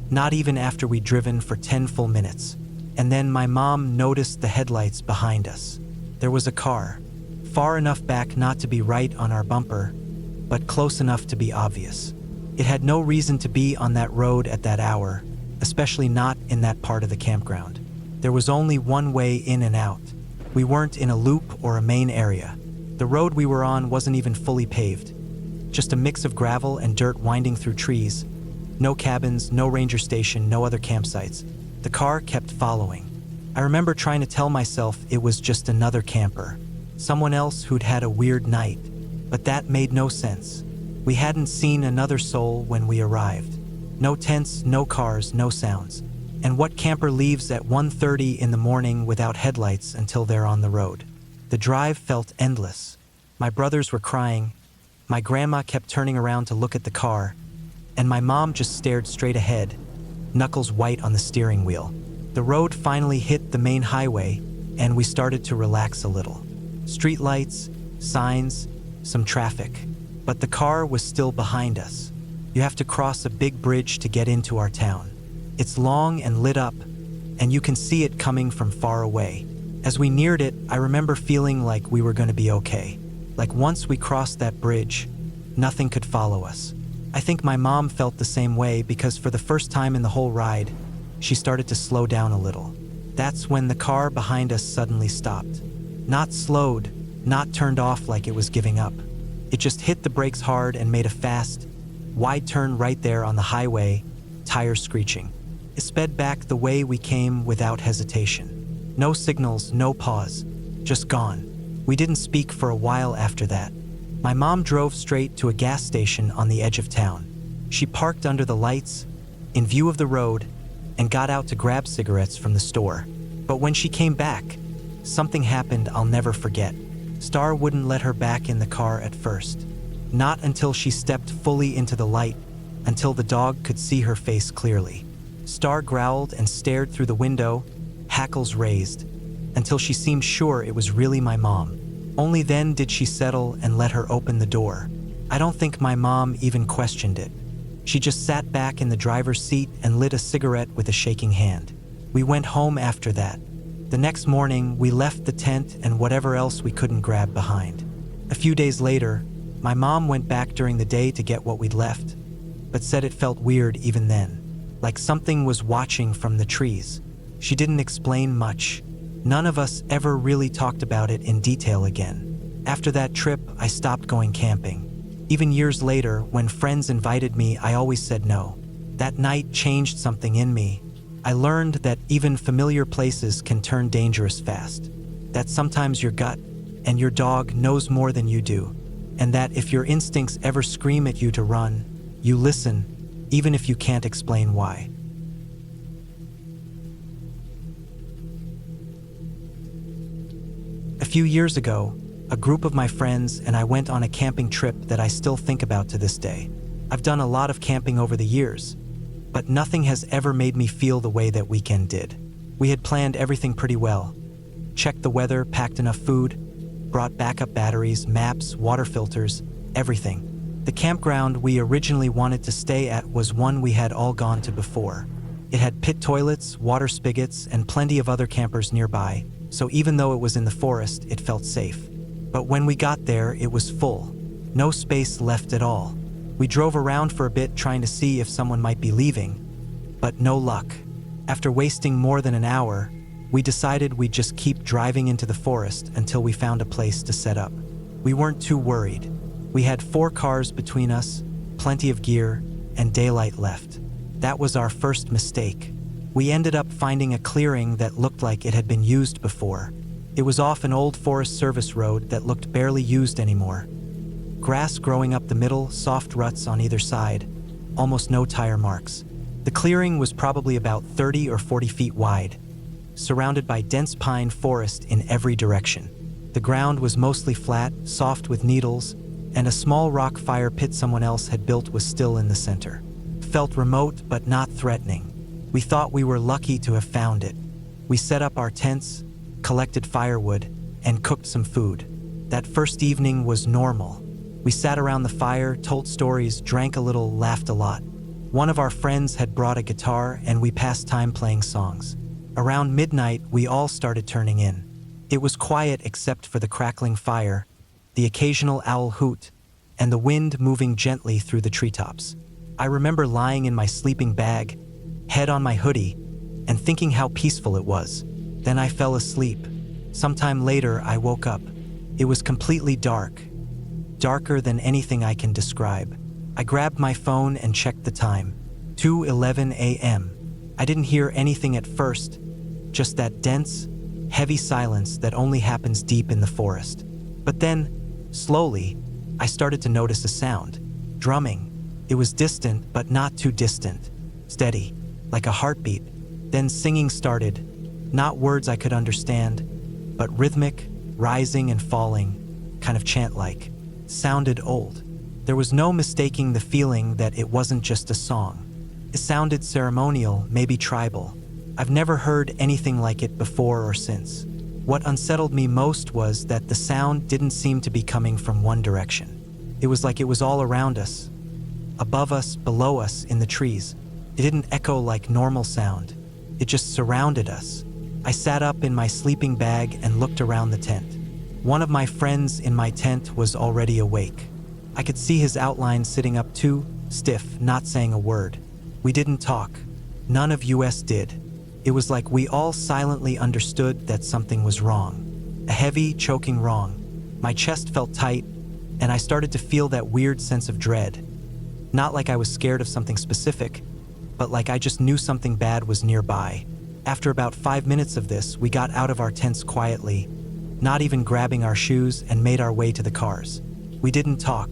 not even after we'd driven for 10 full minutes. And then my mom noticed the headlights behind us. There was a car, far enough back not to be right on our bumper, but close enough to be obvious. It had no reason to be on that road at that hour, especially not in that part of the campground. There was only one way in and out. We weren't in a loop or a main area. The road we were on wasn't even fully paved. Just a mix of gravel and dirt winding through trees. No cabins, no ranger station, no other campsites. The car kept following. I remember trying to tell myself it was just another camper, someone else who'd had a weird night, but that made no sense. We hadn't seen another soul when we arrived. No tents, no cars, no sounds. And what camper leaves at 1:30 in the morning without headlights until they're on the road? The drive felt endless. My brothers were crying. My grandma kept turning around to look at the car, and my mom just stared straight ahead, knuckles white on the steering wheel. The road finally hit the main highway, and we started to relax a little. Street lights, signs, some traffic. But the car was still behind us. You have to cross a big bridge to get into our town. It's long and lit up, and you can see it coming from far away. As we neared it, I remember feeling like we were going to be okay. Like once we crossed that bridge, nothing could follow us. I think my mom felt the same way because for the first time in the whole ride, she started to slow down a little. That's when the car behind us suddenly stopped. Not slowed, not turned off like it was giving up. It just hit the brakes hard and made a fast, wide turn right there on the highway, tires screeching. It sped back the way we came without hesitation. No signals, no pause, just gone. We didn't speak for a while after that. My mom drove straight to a gas station on the edge of town. She parked under the lights, in view of the road, and got out to grab cigarettes from the store. But when she came back, something happened I'll never forget. Star wouldn't let her back in the car at first. Not until she stepped fully into the light, until the dog could see her face clearly. Star growled and stared through the window, hackles raised, until she seemed sure it was really my mom. Only then did she settle and let her open the door. I don't think my mom even questioned it. She just sat back in the driver's seat and lit a cigarette with a shaking hand. We went home after that. The next morning, we left the tent and whatever else we couldn't grab behind. A few days later, my mom went back during the day to get what we'd left, but said it felt weird even then, like something was watching from the trees. She didn't explain much. None of us ever really talked about it in detail again. After that trip, I stopped going camping. Even years later, when friends invited me, I always said no. That night changed something in me. I learned that even familiar places can turn dangerous fast. That sometimes your gut and your dog knows more than you do. And that if your instincts ever scream at you to run, you listen, even if you can't explain why. A few years ago, a group of my friends and I went on a camping trip that I still think about to this day. I've done a lot of camping over the years, but nothing has ever made me feel the way that weekend did. We had planned everything pretty well. Checked the weather, packed enough food, brought backup batteries, maps, water filters, everything. The campground we originally wanted to stay at was one we had all gone to before. It had pit toilets, water spigots, and plenty of other campers nearby, so even though it was in the forest, it felt safe. But when we got there, it was full. No space left at all. We drove around for a bit trying to see if someone might be leaving, but no luck. After wasting more than an hour, we decided we'd just keep driving into the forest until we found a place to set up. We weren't too worried. We had 4 cars between us, plenty of gear, and daylight left. That was our first mistake. We ended up finding a clearing that looked like it had been used before. It was off an old Forest Service road that looked barely used anymore. Grass growing up the middle, soft ruts on either side, almost no tire marks. The clearing was probably about 30 or 40 feet wide, surrounded by dense pine forest in every direction. The ground was mostly flat, soft with needles, and a small rock fire pit someone else had built was still in the center. It felt remote but not threatening. We thought we were lucky to have found it. We set up our tents, collected firewood, and cooked some food. That first evening was normal. We sat around the fire, told stories, drank a little, laughed a lot. One of our friends had brought a guitar and we passed time playing songs. Around midnight, we all started turning in. It was quiet except for the crackling fire, the occasional owl hoot, and the wind moving gently through the treetops. I remember lying in my sleeping bag, head on my hoodie, and thinking how peaceful it was. Then I fell asleep. Sometime later, I woke up. It was completely dark, darker than anything I can describe. I grabbed my phone and checked the time, 2:11 a.m. I didn't hear anything at first, just that dense, heavy silence that only happens deep in the forest. But then, slowly, I started to notice a sound. Drumming. It was distant, but not too distant. Steady, like a heartbeat. Then singing started. Not words I could understand, but rhythmic, rising and falling, kind of chant-like. Sounded old. There was no mistaking the feeling that it wasn't just a song. It sounded ceremonial, maybe tribal. I've never heard anything like it before or since. What unsettled me most was that the sound didn't seem to be coming from one direction. It was like it was all around us, above us, below us, in the trees. It didn't echo like normal sound. It just surrounded us. I sat up in my sleeping bag and looked around the tent. One of my friends in my tent was already awake. I could see his outline sitting up too, stiff, not saying a word. We didn't talk. None of us did. It was like we all silently understood that something was wrong. A heavy, choking wrong. My chest felt tight, and I started to feel that weird sense of dread. Not like I was scared of something specific, but like I just knew something bad was nearby. After about 5 minutes of this, we got out of our tents quietly, not even grabbing our shoes, and made our way to the cars. We didn't talk.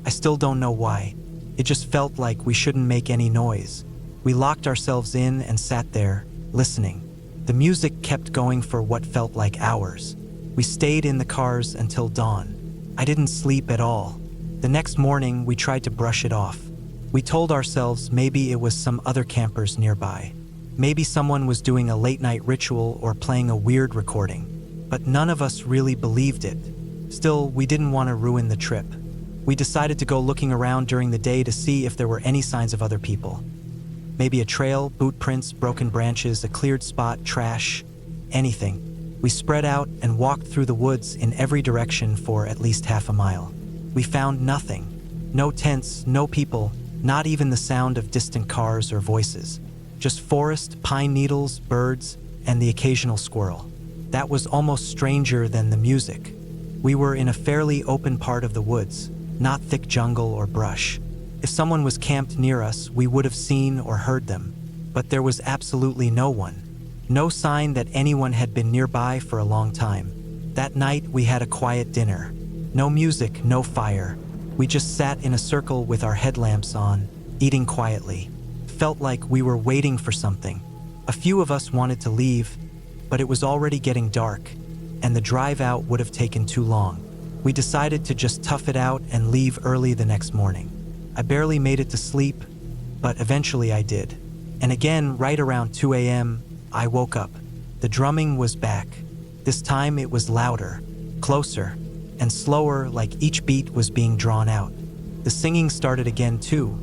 I still don't know why. It just felt like we shouldn't make any noise. We locked ourselves in and sat there, listening. The music kept going for what felt like hours. We stayed in the cars until dawn. I didn't sleep at all. The next morning, we tried to brush it off. We told ourselves maybe it was some other campers nearby. Maybe someone was doing a late-night ritual or playing a weird recording. But none of us really believed it. Still, we didn't want to ruin the trip. We decided to go looking around during the day to see if there were any signs of other people. Maybe a trail, boot prints, broken branches, a cleared spot, trash, anything. We spread out and walked through the woods in every direction for at least half a mile. We found nothing. No tents, no people, not even the sound of distant cars or voices. Just forest, pine needles, birds, and the occasional squirrel. That was almost stranger than the music. We were in a fairly open part of the woods, not thick jungle or brush. If someone was camped near us, we would have seen or heard them. But there was absolutely no one. No sign that anyone had been nearby for a long time. That night, we had a quiet dinner. No music, no fire. We just sat in a circle with our headlamps on, eating quietly. Felt like we were waiting for something. A few of us wanted to leave, but it was already getting dark, and the drive out would have taken too long. We decided to just tough it out and leave early the next morning. I barely made it to sleep, but eventually I did. And again, right around 2 a.m., I woke up. The drumming was back. This time it was louder, closer, and slower, like each beat was being drawn out. The singing started again too,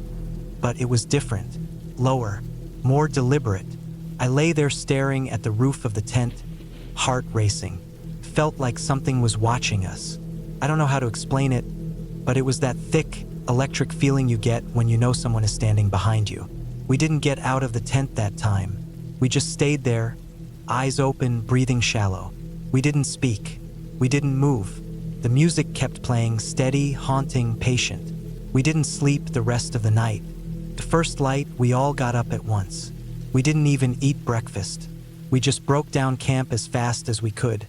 but it was different, lower, more deliberate. I lay there staring at the roof of the tent, heart racing. Felt like something was watching us. I don't know how to explain it, but it was that thick, electric feeling you get when you know someone is standing behind you. We didn't get out of the tent that time. We just stayed there, eyes open, breathing shallow. We didn't speak. We didn't move. The music kept playing, steady, haunting, patient. We didn't sleep the rest of the night. The first light, we all got up at once. We didn't even eat breakfast. We just broke down camp as fast as we could,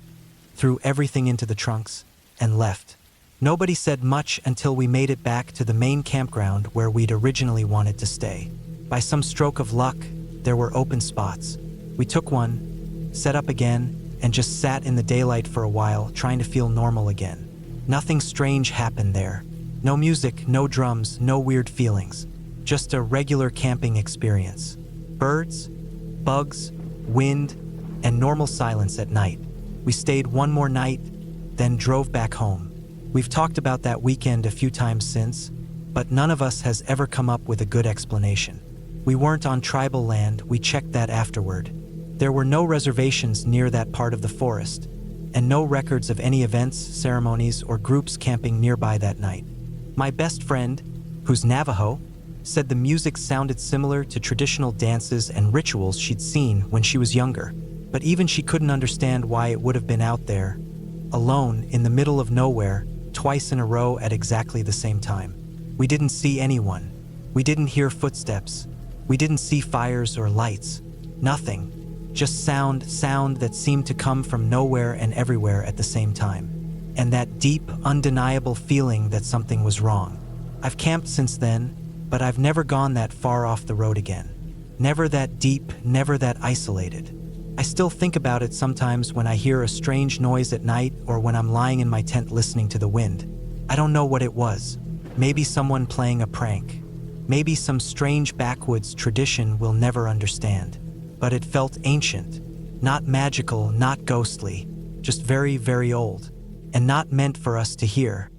threw everything into the trunks, and left. Nobody said much until we made it back to the main campground where we'd originally wanted to stay. By some stroke of luck, there were open spots. We took one, set up again, and just sat in the daylight for a while, trying to feel normal again. Nothing strange happened there. No music, no drums, no weird feelings. Just a regular camping experience. Birds, bugs, wind, and normal silence at night. We stayed one more night, then drove back home. We've talked about that weekend a few times since, but none of us has ever come up with a good explanation. We weren't on tribal land, we checked that afterward. There were no reservations near that part of the forest, and no records of any events, ceremonies, or groups camping nearby that night. My best friend, who's Navajo, said the music sounded similar to traditional dances and rituals she'd seen when she was younger, but even she couldn't understand why it would have been out there, alone in the middle of nowhere, twice in a row at exactly the same time. We didn't see anyone. We didn't hear footsteps. We didn't see fires or lights. Nothing. Just sound that seemed to come from nowhere and everywhere at the same time. And that deep, undeniable feeling that something was wrong. I've camped since then, but I've never gone that far off the road again. Never that deep, never that isolated. I still think about it sometimes when I hear a strange noise at night or when I'm lying in my tent listening to the wind. I don't know what it was. Maybe someone playing a prank. Maybe some strange backwoods tradition we'll never understand. But it felt ancient, not magical, not ghostly, just very, very old, and not meant for us to hear.